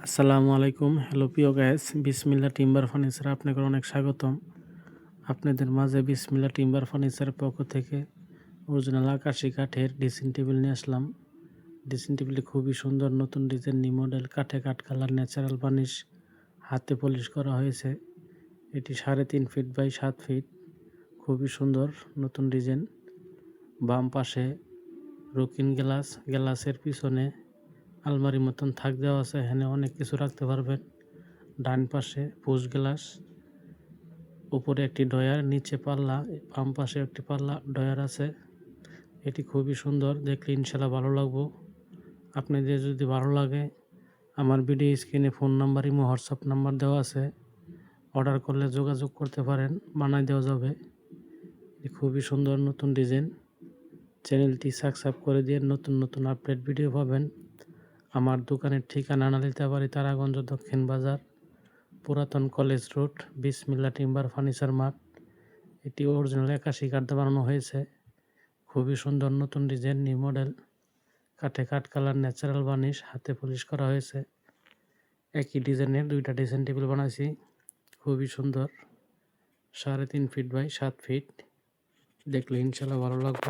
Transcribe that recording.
আসসালামু আলাইকুম। হ্যালো প্রিয় গাইস, বিসমিল্লাহ টিম্বার ফার্নিচার আপনাকে অনেক স্বাগতম। আপনাদের মাঝে বিসমিল্লাহ টিম্বার ফার্নিচারের পক্ষ থেকে অরিজিনাল আকাশি কাঠের ড্রেসিং টেবিল নিয়ে আসলাম। ড্রেসিং টেবিলটি খুবই সুন্দর, নতুন ডিজাইন, নিউ মডেল, কাঠে কাঠ কালার, ন্যাচারাল বার্নিশ, হাতে পলিশ করা হয়েছে। এটি 3.5 ফিট বাই 7 ফিট, খুবই সুন্দর নতুন ডিজাইন। বাম পাশে রকিন গ্লাস, গ্লাসের পিছনে আলমারি মতন থাক দেওয়া আছে, এখানে অনেক কিছু রাখতে পারবেন। ডান পাশে পুশ গ্লাস, উপরে একটি ডয়ার, নিচে পাল্লা, বাম পাশে একটি পাল্লা ডয়ার আছে। এটি খুবই সুন্দর, দেখলে ইনশাল্লাহ ভালো লাগবো। আপনাদের যদি ভালো লাগে, আমার ভিডিও স্ক্রিনে phone number, imo, WhatsApp number দেওয়া আছে, অর্ডার করলে যোগাযোগ করতে পারেন, বানাই দেওয়া যাবে। এটি খুবই সুন্দর নতুন ডিজাইন। চ্যানেলটি সাবস্ক্রাইব করে দিয়ে নতুন নতুন আপডেট ভিডিও পাবেন। আমার দোকানের ঠিকানা নালিতাবাড়ি, তারাগঞ্জ, দক্ষিণ বাজার, পুরাতন কলেজ রোড, বিসমিল্লাহ টিম্বার ফার্নিচার মার্ট। এটি অরিজিনাল 81 কাঠ দিয়ে বানানো হয়েছে। খুবই সুন্দর নতুন ডিজাইন, নিউ মডেল, কাঠে কাঠ কালার, ন্যাচারাল বার্নিশ, হাতে পলিশ করা হয়েছে। একই ডিজাইনের 2টা ড্রেসিং টেবিল বানাইছি, খুবই সুন্দর। 3.5 ফিট বাই 7 ফিট, দেখলে ইনশাল্লাহ ভালো লাগবে।